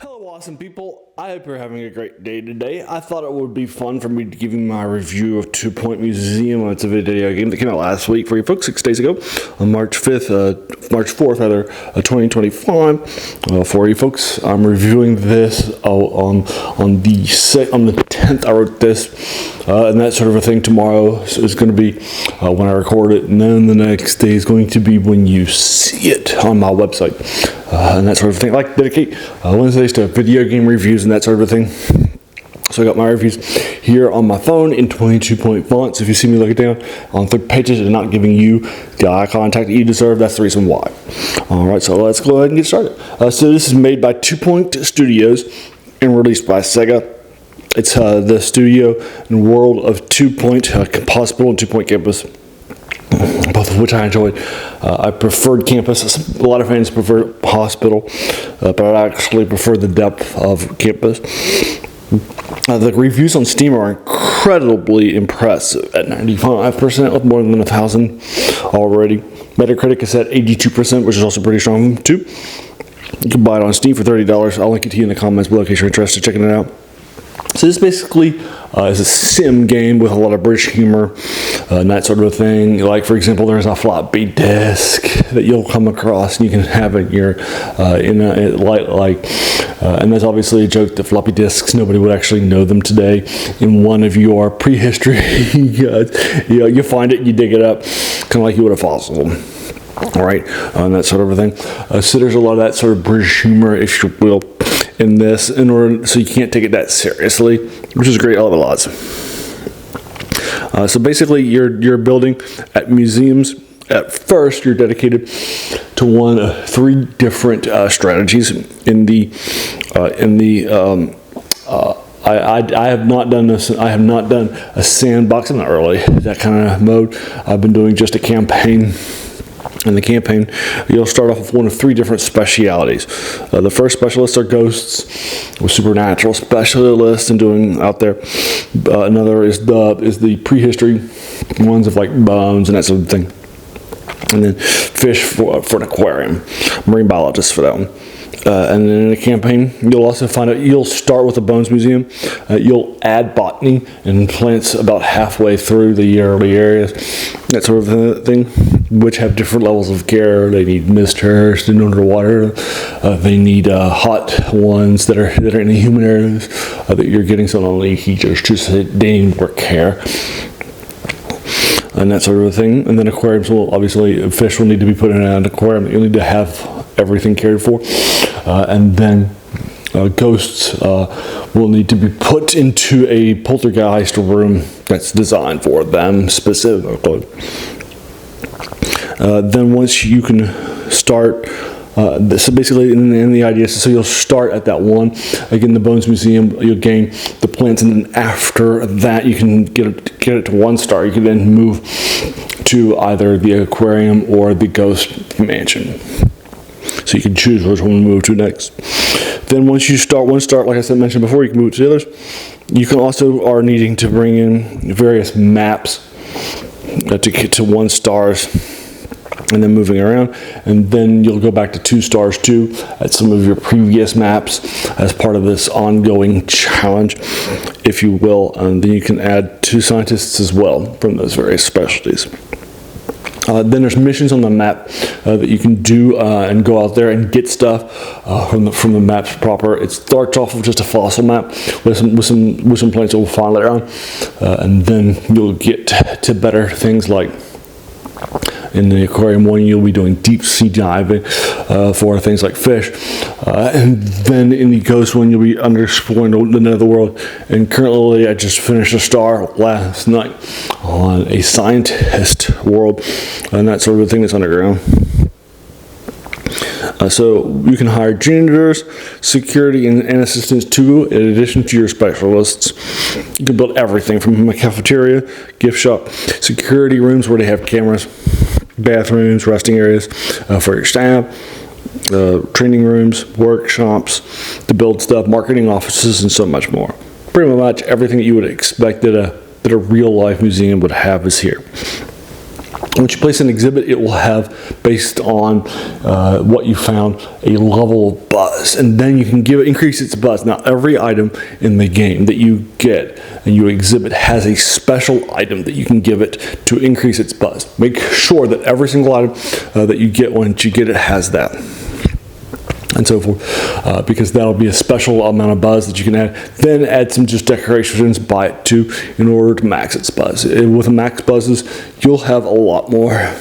Hello, awesome people. I hope you're having a great day today. I thought it would be fun for me to give you my review of 2 Point Museum. It's a video game that came out last week for you folks, 6 days ago, on March 4th, 2025. For you folks, I'm reviewing this on the 10th. I wrote this, and that sort of a thing. Tomorrow is going to be when I record it, and then the next day is going to be when you see it on my website. And that sort of thing. I like to dedicate Wednesdays to video game reviews and that sort of a thing. So I got my reviews here on my phone in 22-point fonts. If you see me looking down on 3 pages and not giving you the eye contact that you deserve, that's the reason why. Alright, so let's go ahead and get started. So this is made by 2 Point Studios and released by Sega. It's the studio and world of 2 Point Hospital and 2 Point Campus, both of which I enjoyed. I preferred Campus. A lot of fans prefer Hospital, but I actually prefer the depth of Campus. The reviews on Steam are incredibly impressive at 95%, with more than 1,000 already. Metacritic is at 82%, which is also pretty strong too. You can buy it on Steam for $30. I'll link it to you in the comments below in case you're interested in checking it out. So this basically is a sim game with a lot of British humor and that sort of a thing. Like, for example, there's a floppy disk that you'll come across and you can have it and that's obviously a joke that floppy disks, nobody would actually know them today. In one of your prehistory, you find it, you dig it up, kind of like you would a fossil. All right, and that sort of a thing. So there's a lot of that sort of British humor, if you will, in this, so you can't take it that seriously, which is great. I love it lots. So basically, you're building at museums. At first, you're dedicated to one of 3 different strategies. I have not done this. I have not done a sandbox. I'm not really that kind of mode. I've been doing just a campaign. In the campaign, you'll start off with one of 3 different specialities. The first specialists are ghosts, with supernatural specialists and doing out there. Another is the prehistory ones of like bones and that sort of thing. And then fish for an aquarium, marine biologists for that one. And then in a campaign, you'll also find out, you'll start with the Bones Museum. You'll add botany and plants about halfway through the early areas, that sort of thing, which have different levels of care. They need mist-hers and underwater. They need hot ones that are in the human areas that you're getting, so not only heaters, just they need more care. And that sort of a thing. And then aquariums will, obviously, fish will need to be put in an aquarium. You'll need to have everything cared for. And then ghosts will need to be put into a poltergeist room that's designed for them specifically. Then once you can start, so basically in the idea, so you'll start at that one. Again, the Bones Museum, you'll gain the plants, and then after that you can get it to 1 star. You can then move to either the aquarium or the ghost mansion. So you can choose which one to move to next. Then once you start 1 star, like I mentioned before, you can move to the others. You can also are needing to bring in various maps to get to 1 stars. And then moving around, and then you'll go back to 2 stars too at some of your previous maps as part of this ongoing challenge, if you will. And then you can add 2 scientists as well from those various specialties. Then there's missions on the map that you can do and go out there and get stuff from the maps proper. It starts off with just a fossil map with some plants that we'll find later on, and then you'll get to better things like. In the aquarium one, you'll be doing deep sea diving for things like fish. And then in the ghost one, you'll be exploring the netherworld. And currently, I just finished a star last night on a scientist world and that sort of thing that's underground. So you can hire janitors, security, and assistants too, in addition to your specialists. You can build everything from a cafeteria, gift shop, security rooms where they have cameras, bathrooms, resting areas for your staff, training rooms, workshops to build stuff, marketing offices, and so much more. Pretty much everything that you would expect that a real life museum would have is here. Once you place an exhibit, it will have, based on what you found, a level of buzz, and then you can increase its buzz. Now, every item in the game that you get and you exhibit has a special item that you can give it to increase its buzz. Make sure that every single item that you get once you get it has that, and so forth, because that'll be a special amount of buzz that you can add. Then add some just decorations by it too in order to max its buzz. With the max buzzes, you'll have a lot more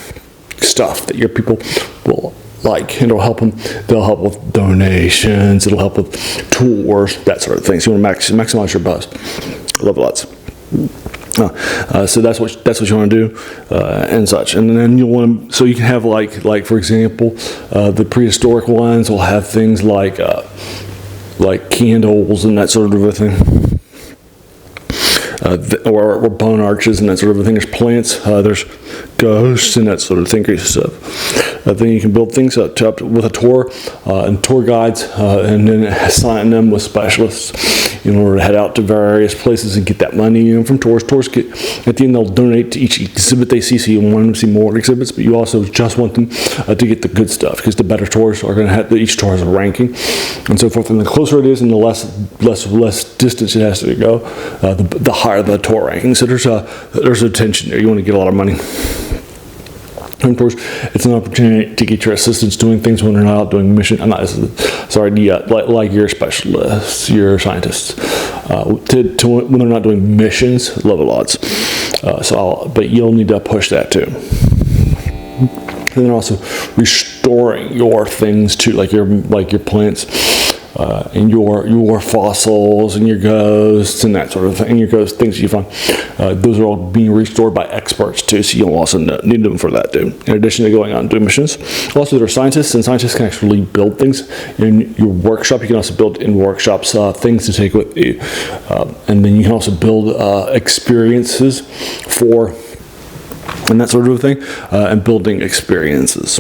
stuff that your people will like, and it'll help them. They'll help with donations, it'll help with tours, that sort of thing. So you want to maximize your buzz. Love lots. So that's what you want to do, and such. And then you'll want to, so you can have like for example, the prehistoric ones will have things like candles and that sort of a thing, or bone arches and that sort of a thing. There's plants, there's ghosts and that sort of thing. Then you can build things up with a tour and tour guides, and then assign them with specialists in order to head out to various places and get that money from tours. Tours get, at the end, they'll donate to each exhibit they see, so you want them to see more exhibits, but you also just want them to get the good stuff, because the better tours are going to have, each tour has a ranking and so forth, and the closer it is and the less distance it has to go, the higher the tour ranking. So there's a tension there. You want to get a lot of money. And of course, it's an opportunity to get your assistants doing things when they're not out doing mission. Like your specialists, your scientists, to when they're not doing missions, level odds. But you'll need to push that too. And then also restoring your things too, like your plants. And your fossils and your ghosts and that sort of thing, and your ghost things you find, those are all being restored by experts too, so you'll also need them for that too, in addition to going out and doing missions. Also, there are scientists, and scientists can actually build things in your workshop. You can also build in workshops things to take with you, and then you can also build experiences for, and that sort of thing, and building experiences.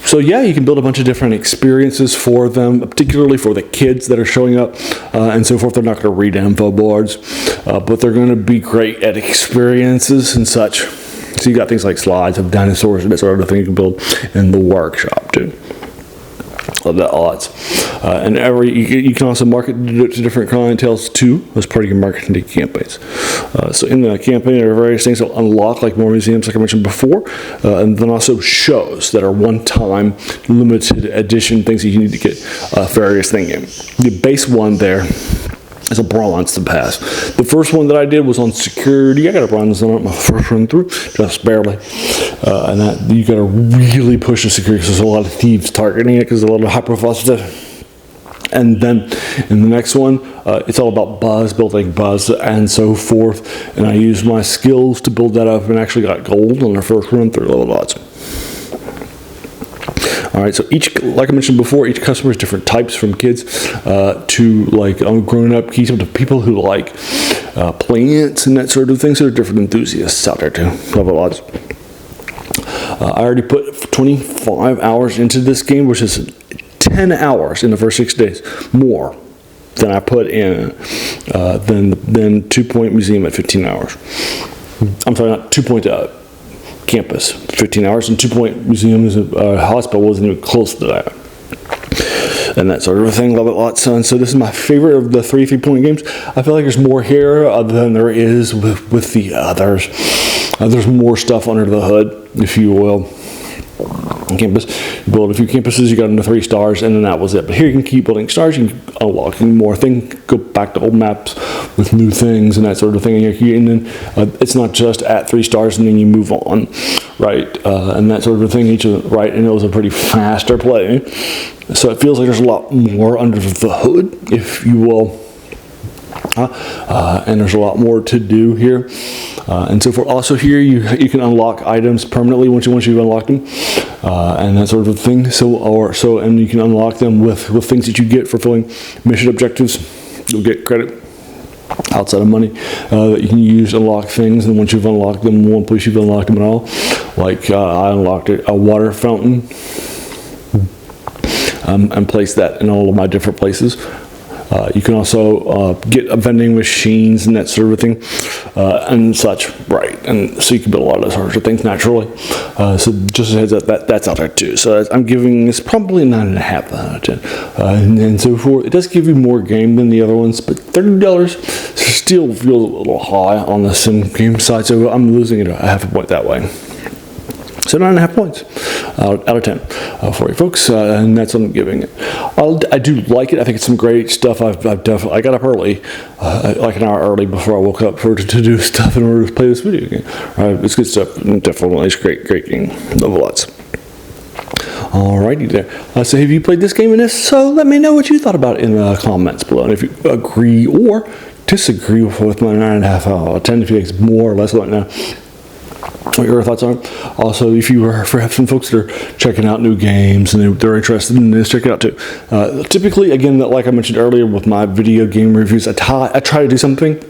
So yeah, you can build a bunch of different experiences for them, particularly for the kids that are showing up and so forth. They're not going to read info boards, but they're going to be great at experiences and such. So you got things like slides of dinosaurs and that sort of thing you can build in the workshop too. Love that lots. And you can also market to different clientels too as part of your marketing campaigns. So in the campaign, there are various things that will unlock, like more museums, like I mentioned before, and then also shows that are one-time, limited edition things that you need to get various things in. The base one there is a bronze to pass. The first one that I did was on security. I got a bronze on it my first run through, just barely. And that you got to really push the security, because there's a lot of thieves targeting it, because there's a lot of high-profile stuff. And then in the next one, it's all about buzz, building buzz, and so forth. And I used my skills to build that up, and actually got gold on the first run through level odds. All right, so like I mentioned before, each customer is different types, from kids to like grown-up keys, to people who like plants and that sort of thing. So there are different enthusiasts out there too. Level odds. I already put 25 hours into this game, which is 10 hours in the first 6 days, more than I put in than 2 Point Museum at 15 hours. I'm sorry, not 2 Point Campus, 15 hours, and 2 Point Museum's hospital wasn't even close to that. And that sort of thing. Love it lots. And so this is my favorite of the 3 point games. I feel like there's more here than there is with the others. There's more stuff under the hood, if you will. Campus, you build a few campuses, you got into 3 stars, and then that was it. But here you can keep building stars, you can unlocking more things, go back to old maps with new things and that sort of thing. And then it's not just at 3 stars and then you move on, right? And that sort of thing. Right, and it was a pretty faster play, so it feels like there's a lot more under the hood, if you will. And there's a lot more to do here, and so forth. Also here you can unlock items permanently once you've unlocked them, and that sort of thing. And you can unlock them with things that you get for fulfilling mission objectives. You'll get credit outside of money that you can use to unlock things, and once you've unlocked them in one place, you've unlocked them at all. Like I unlocked a water fountain and placed that in all of my different places. You can also get vending machines and that sort of thing and such, right? And so you can build a lot of those sorts of things naturally. So just a heads up, that's out there too. So I'm giving this probably a 9.5 out of 10. And so it does give you more game than the other ones, but $30 still feels a little high on the sim game side. So I'm losing it a half a point that way. So 9.5 points out of 10 for you folks, and that's what I'm giving it. I do like it. I think it's some great stuff. I got up early, like an hour early before I woke up to do stuff in order to play this video game. It's good stuff. Definitely, it's great game. Love lots. Alrighty there. So have you played this game? And if so, let me know what you thought about it in the comments below. And if you agree or disagree with my 9.5 out of 10, if you think it's more or less, let me know what your thoughts are. Also, if you have some folks that are checking out new games and they're interested in this, check it out too. Typically, again, like I mentioned earlier with my video game reviews, I try to do something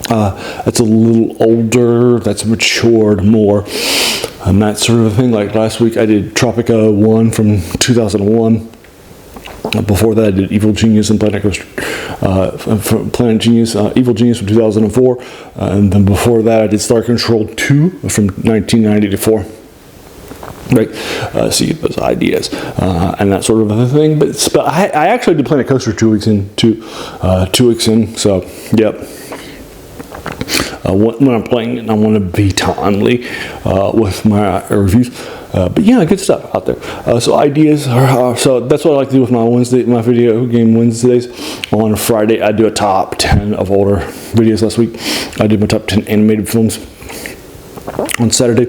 that's a little older, that's matured more, and that sort of thing. Like last week, I did Tropica 1 from 2001. Before that, I did Evil Genius and Planet Genius, Evil Genius from 2004, and then before that, I did Star Control 2 from 1994. Right, so you get those ideas and that sort of a thing. But I actually did Planet Coaster 2 weeks in, 2 weeks in. So yep. When I'm playing it, I want to be timely with my reviews. But yeah, good stuff out there. So ideas are, so that's what I like to do with my video game Wednesdays. On Friday, I do a top 10 of older videos. Last week, I did my top 10 animated films. On Saturday,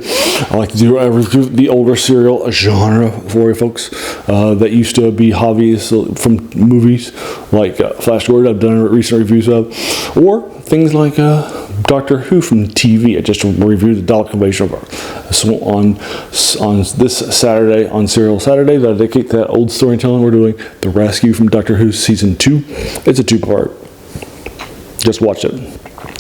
I like to do a review of the older serial genre for you folks that used to be hobbies from movies like Flash Gordon. I've done recent reviews of, or things like Doctor Who from TV. I just reviewed the documentary of. So on this Saturday, on Serial Saturday, that I dedicate to that old storytelling, we're doing The Rescue from Doctor Who Season 2. It's a 2-part. Just watch it.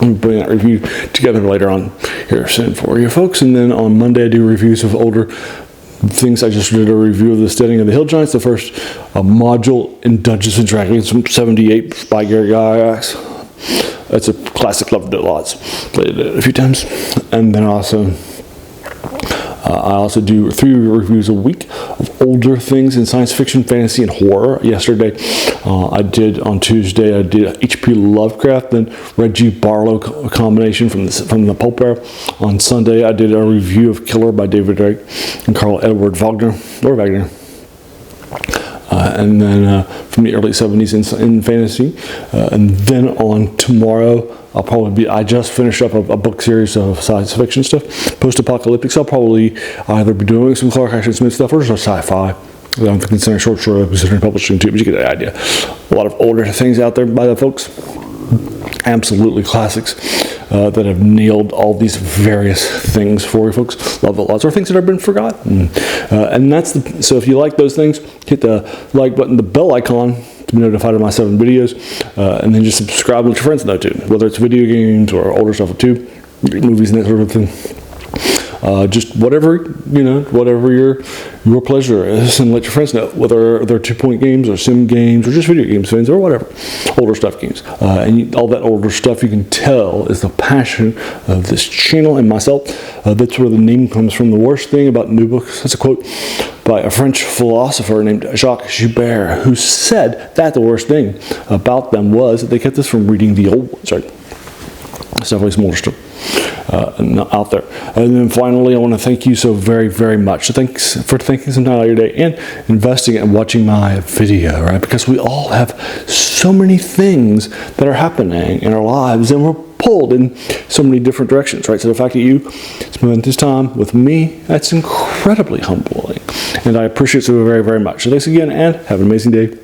I'm putting that review together later on here soon for you folks. And then on Monday, I do reviews of older things. I just did a review of The Steading of the Hill Giants, the first module in Dungeons and Dragons from 78 by Gary Gygax. It's a classic, loved it lots. Played it a few times. And then also, I also do 3 reviews a week of older things in science fiction, fantasy, and horror. Yesterday, on Tuesday, I did H.P. Lovecraft, then Reggie Barlow combination from the Pulp Era. On Sunday, I did a review of Killer by David Drake and Carl Edward Wagner. And then from the early 70s in fantasy. And then on tomorrow, I just finished up a book series of science fiction stuff, post-apocalyptic. So I'll probably either be doing some Clark Ashton Smith stuff or some sci-fi. I'm considering short story, I'm considering publishing too, but you get the idea. A lot of older things out there by the folks. Absolutely classics that have nailed all these various things for you folks. Love it lots. Or things that have been forgotten. And so if you like those things, hit the like button, the bell icon to be notified of my 7 videos, and then just subscribe and let your friends know too, whether it's video games or older stuff too, movies and that sort of thing. Just whatever your pleasure is, and let your friends know, whether they're 2-point games or sim games or just video games fans or whatever, older stuff games. And all that older stuff, you can tell, is the passion of this channel and myself. That's where the name comes from. The worst thing about new books, that's a quote by a French philosopher named Jacques Joubert, who said that the worst thing about them was that they kept us from reading the old ones, right? It's definitely some older stuff out there. And then finally, I want to thank you so very, very much. So thanks for taking some time out of your day and investing and watching my video, right? Because we all have so many things that are happening in our lives, and we're pulled in so many different directions, right? So the fact that you spend this time with me, that's incredibly humbling. And I appreciate it so very, very much. So thanks again, and have an amazing day.